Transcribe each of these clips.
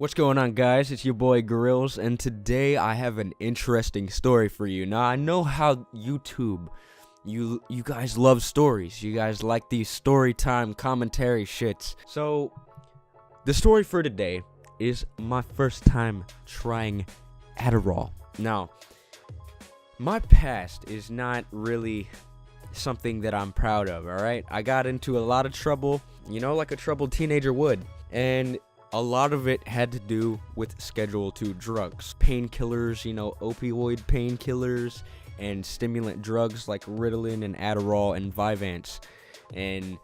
What's going on, guys? It's your boy Grills, and today I have an interesting story for you. Now, I know how YouTube, you guys love stories. You guys like these Storytime commentary shits. So, the story for today is my first time trying Adderall. Now, my past is not really something that I'm proud of, alright? I got into a lot of trouble, like a troubled teenager would, and a lot of it had to do with Schedule II drugs. Painkillers, opioid painkillers, and stimulant drugs like Ritalin and Adderall and Vyvanse. And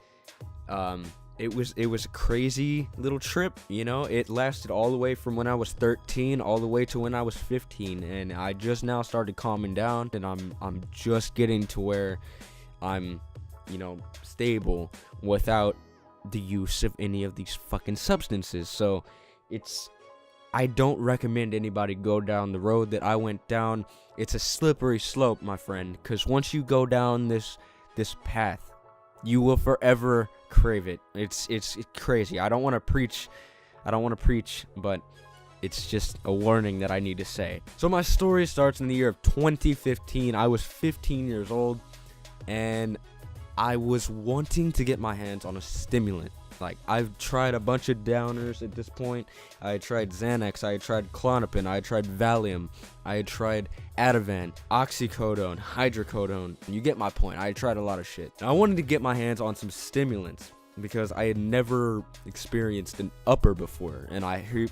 it was a crazy little trip, It lasted all the way from when I was 13 all the way to when I was 15, and I just now started calming down, and I'm just getting to where I'm, stable without the use of any of these fucking substances. So I don't recommend anybody go down the road that I went down. It's a slippery slope, my friend, because once you go down this path, you will forever crave it. It's crazy. I don't want to preach, but it's just a warning that I need to say. So my story starts in the year of 2015. I was 15 years old, and I was wanting to get my hands on a stimulant. Like, I've tried a bunch of downers at this point. I tried Xanax, I tried Klonopin, I tried Valium, I tried Ativan, oxycodone, hydrocodone. You get my point. I tried a lot of shit. I wanted to get my hands on some stimulants because I had never experienced an upper before. And I hear,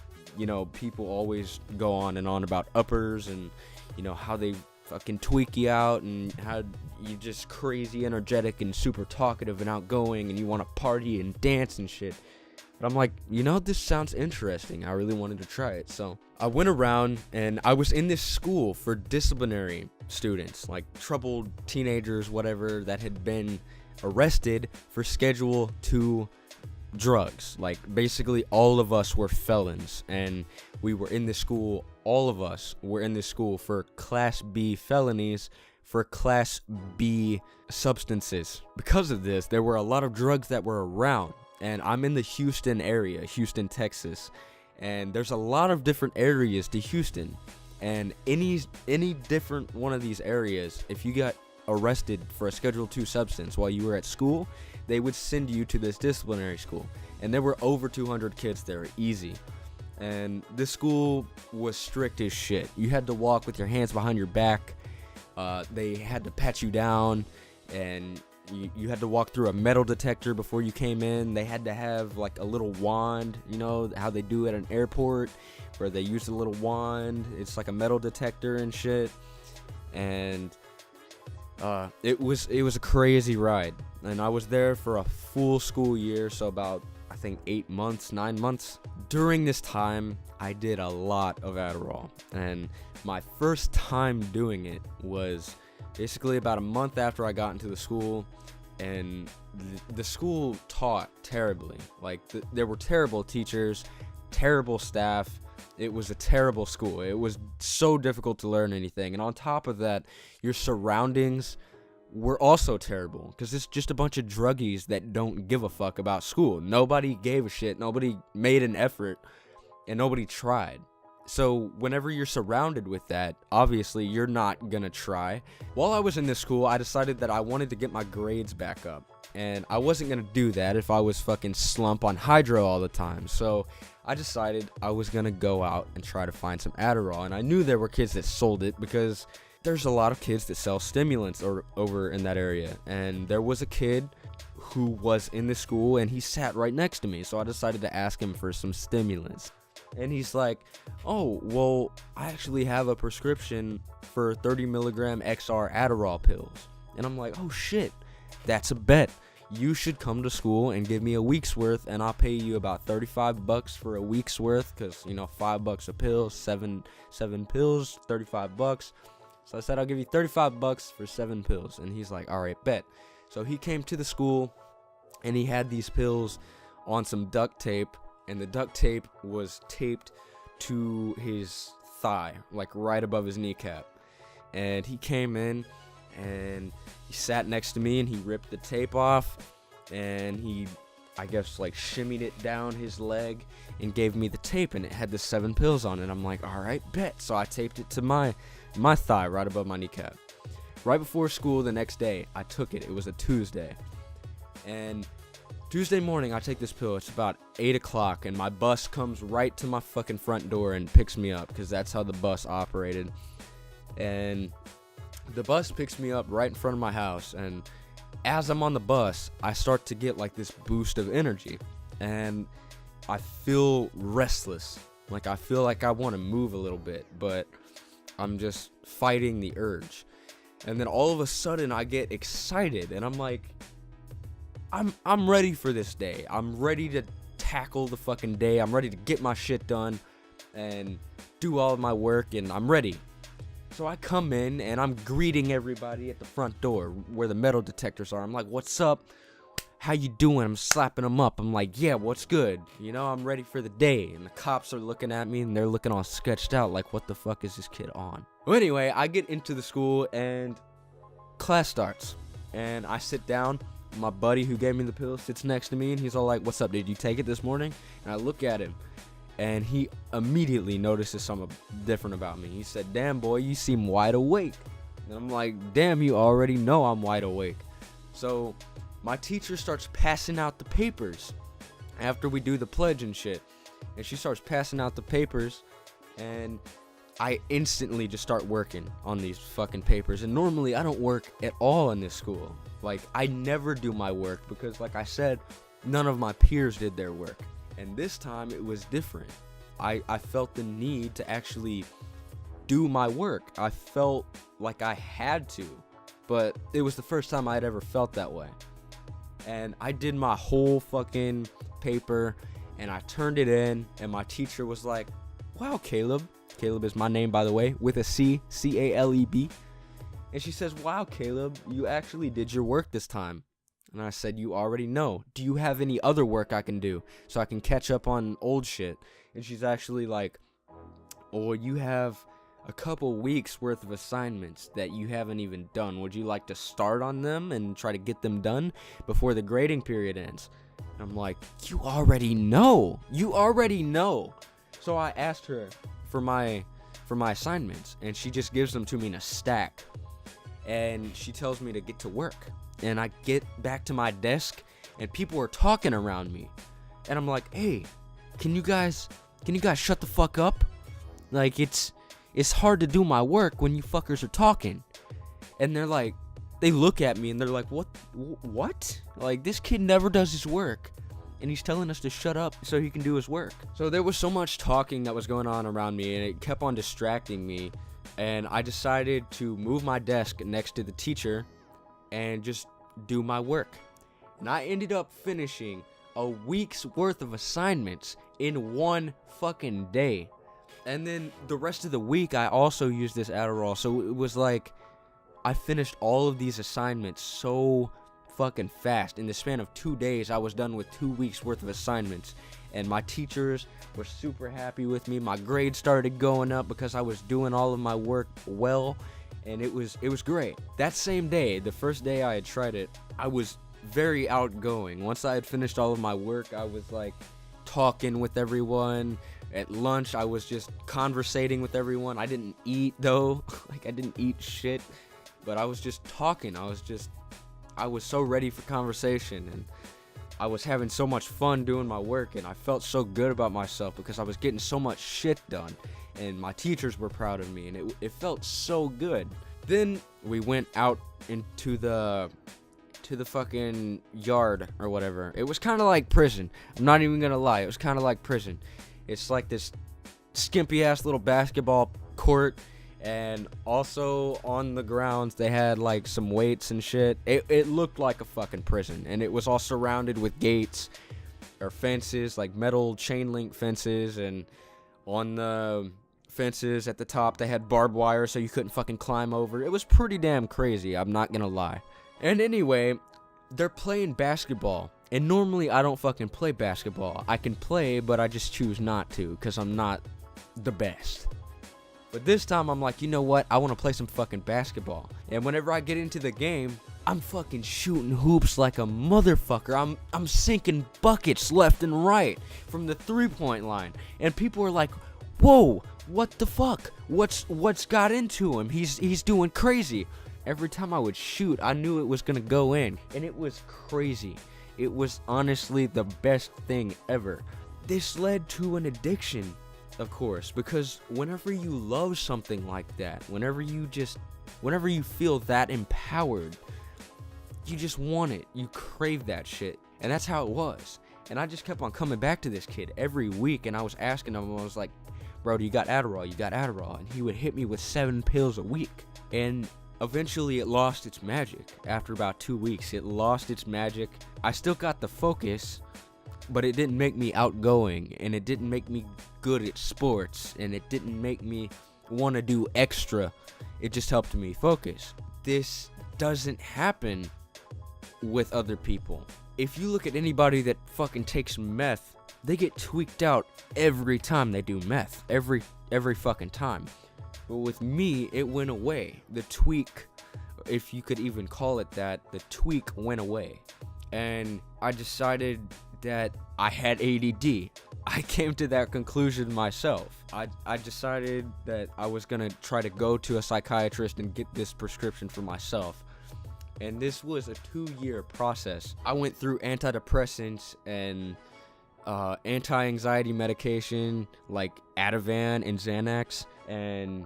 people always go on and on about uppers and, how they fucking tweak you out and how you just crazy energetic and super talkative and outgoing and you want to party and dance and shit. But I'm like, this sounds interesting. I really wanted to try it. So I went around, and I was in this school for disciplinary students, like troubled teenagers, whatever, that had been arrested for Schedule II drugs. Like, basically all of us were felons, and we were in this school. All of us were in this school for Class B felonies, for Class B substances. Because of this, there were a lot of drugs that were around, and I'm in the Houston area, Houston, Texas, and there's a lot of different areas to Houston, and any different one of these areas, if you got arrested for a Schedule II substance while you were at school, they would send you to this disciplinary school, and there were over 200 kids there, easy. And this school was strict as shit. You had to walk with your hands behind your back. They had to pat you down, and you had to walk through a metal detector before you came in. They had to have like a little wand, how they do at an airport, where they use a little wand. It's like a metal detector and shit. And it was a crazy ride. And I was there for a full school year, so about, I think, 8 months, 9 months. During this time, I did a lot of Adderall, and my first time doing it was basically about a month after I got into the school, and the school taught terribly. Like, there were terrible teachers, terrible staff. It was a terrible school. It was so difficult to learn anything, and on top of that, your surroundings were also terrible, because it's just a bunch of druggies that don't give a fuck about school. Nobody gave a shit, nobody made an effort, and nobody tried. So whenever you're surrounded with that, obviously you're not gonna try. While I was in this school, I decided that I wanted to get my grades back up, and I wasn't gonna do that if I was fucking slump on hydro all the time. So I decided I was gonna go out and try to find some Adderall, and I knew there were kids that sold it because there's a lot of kids that sell stimulants over in that area. And there was a kid who was in the school, and he sat right next to me, so I decided to ask him for some stimulants. And he's like, oh, well, I actually have a prescription for 30 milligram XR Adderall pills. And I'm like, oh shit, that's a bet. You should come to school and give me a week's worth, and I'll pay you about $35 for a week's worth, because $5 a pill, seven pills, $35. So I said, I'll give you $35 for 7 pills. And he's like, all right, bet. So he came to the school, and he had these pills on some duct tape, and the duct tape was taped to his thigh, like right above his kneecap. And he came in, and he sat next to me, and he ripped the tape off, and he I guess, like, shimmied it down his leg and gave me the tape, and it had the 7 pills on it. I'm like, all right, bet. So I taped it to my thigh right above my kneecap. Right before school the next day, I took it. It was a Tuesday. And Tuesday morning, I take this pill. It's about 8 o'clock, and my bus comes right to my fucking front door and picks me up, because that's how the bus operated. And the bus picks me up right in front of my house, and as I'm on the bus, I start to get like this boost of energy, and I feel restless. Like, I feel like I want to move a little bit, but I'm just fighting the urge. And then all of a sudden, I get excited, and I'm like, I'm ready for this day. I'm ready to tackle the fucking day. I'm ready to get my shit done and do all of my work, and I'm ready. So I come in, and I'm greeting everybody at the front door where the metal detectors are. I'm like, what's up? How you doing? I'm slapping them up. I'm like, yeah, what's good? You know, I'm ready for the day. And the cops are looking at me, and they're looking all sketched out like, what the fuck is this kid on? Well, anyway, I get into the school, and class starts. And I sit down. My buddy who gave me the pill sits next to me, and he's all like, what's up? Did you take it this morning? And I look at him, and he immediately notices something different about me. He said, damn, boy, you seem wide awake. And I'm like, damn, you already know I'm wide awake. So my teacher starts passing out the papers after we do the pledge and shit. And she starts passing out the papers, and I instantly just start working on these fucking papers. And normally I don't work at all in this school. Like, I never do my work because, like I said, none of my peers did their work. And this time it was different. I felt the need to actually do my work. I felt like I had to, but it was the first time I'd ever felt that way. And I did my whole fucking paper, and I turned it in, and my teacher was like, wow, Caleb. Caleb is my name, by the way, with a C, C-A-L-E-B. And she says, wow, Caleb, you actually did your work this time. And I said, you already know. Do you have any other work I can do so I can catch up on old shit? And she's actually like, oh, you have a couple weeks worth of assignments that you haven't even done. Would you like to start on them and try to get them done before the grading period ends? And I'm like, you already know. You already know. So I asked her for my assignments, and she just gives them to me in a stack. And she tells me to get to work. And I get back to my desk, and people are talking around me. And I'm like, hey, can you guys shut the fuck up? Like, it's hard to do my work when you fuckers are talking. And they're like, they look at me, and they're like, what? Like, this kid never does his work, and he's telling us to shut up so he can do his work. So there was so much talking that was going on around me, and it kept on distracting me. And I decided to move my desk next to the teacher and just do my work. And I ended up finishing a week's worth of assignments in one fucking day. And then the rest of the week, I also used this Adderall. So it was like, I finished all of these assignments so fucking fast. In the span of 2 days, I was done with 2 weeks worth of assignments. And my teachers were super happy with me. My grades started going up because I was doing all of my work well. And it was great. That same day, the first day I had tried it, I was very outgoing. Once I had finished all of my work, I was like talking with everyone. At lunch, I was just conversating with everyone. I didn't eat though. Like, I didn't eat shit, but I was just talking. I was so ready for conversation, and I was having so much fun doing my work, and I felt so good about myself because I was getting so much shit done, and my teachers were proud of me, and it felt so good. Then we went out into the fucking yard or whatever. It was kind of like prison. I'm not even gonna lie. It was kind of like prison. It's like this skimpy ass little basketball court, and also on the grounds they had like some weights and shit. It looked like a fucking prison, and it was all surrounded with gates or fences, like metal chain link fences, and on the fences at the top they had barbed wire so you couldn't fucking climb over. It was pretty damn crazy, I'm not gonna lie. And anyway, they're playing basketball. And normally I don't fucking play basketball. I can play, but I just choose not to because I'm not the best. But this time I'm like, you know what? I want to play some fucking basketball. And whenever I get into the game, I'm fucking shooting hoops like a motherfucker. I'm sinking buckets left and right from the 3-point line. And people are like, whoa, what the fuck? What's got into him? He's doing crazy. Every time I would shoot, I knew it was gonna go in. And it was crazy. It was honestly the best thing ever. This led to an addiction, of course, because whenever you love something like that, whenever you feel that empowered, you just want it. You crave that shit. And that's how it was. And I just kept on coming back to this kid every week, and I was asking him, I was like, bro, you got Adderall? You got Adderall? And he would hit me with 7 pills a week. And eventually it lost its magic. After about 2 weeks, it lost its magic. I still got the focus, but it didn't make me outgoing, and it didn't make me good at sports, and it didn't make me want to do extra. It just helped me focus. This doesn't happen with other people. If you look at anybody that fucking takes meth, they get tweaked out every time they do meth. Every fucking time. But with me, it went away. The tweak, if you could even call it that, the tweak went away. And I decided that I had ADD. I came to that conclusion myself. I decided that I was gonna try to go to a psychiatrist and get this prescription for myself. And this was a 2-year process. I went through antidepressants and anti-anxiety medication like Ativan and Xanax. And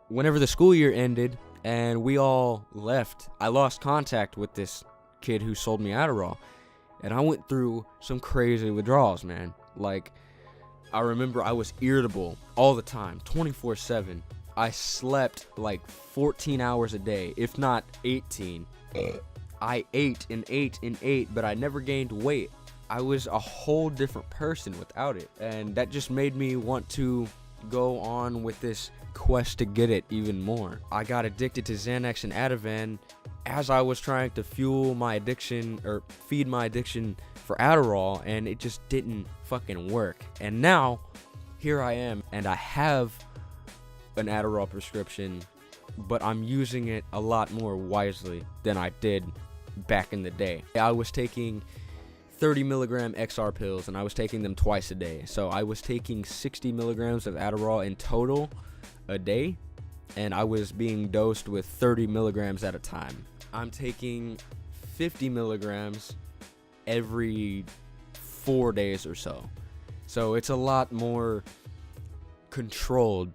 whenever the school year ended and we all left, I lost contact with this kid who sold me Adderall. And I went through some crazy withdrawals, man. Like, I remember I was irritable all the time, 24/7. I slept like 14 hours a day, if not 18. I ate and ate and ate, but I never gained weight. I was a whole different person without it. And that just made me want to go on with this quest to get it even more. I got addicted to Xanax and Ativan as I was trying to fuel my addiction or feed my addiction for Adderall, and it just didn't fucking work. And now here I am, and I have an Adderall prescription, but I'm using it a lot more wisely than I did back in the day. I was taking 30 milligram XR pills, and I was taking them twice a day. So I was taking 60 milligrams of Adderall in total a day, and I was being dosed with 30 milligrams at a time. I'm taking 50 milligrams every 4 days or so. So it's a lot more controlled,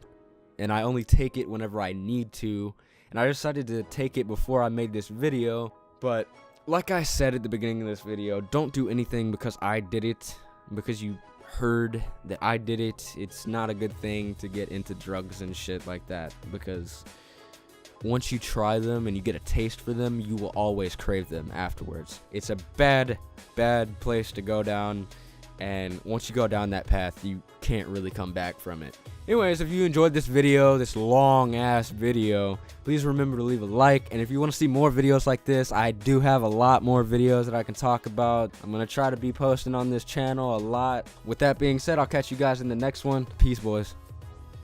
and I only take it whenever I need to. And I decided to take it before I made this video, but like I said at the beginning of this video, don't do anything because I did it, because you heard that I did it. It's not a good thing to get into drugs and shit like that, because once you try them and you get a taste for them, you will always crave them afterwards. It's a bad place to go down, and once you go down that path, you can't really come back from it. Anyways, if you enjoyed this video, this long ass video, please remember to leave a like. And if you want to see more videos like this, I do have a lot more videos that I can talk about. I'm going to try to be posting on this channel a lot. With that being said, I'll catch you guys in the next one. Peace, boys.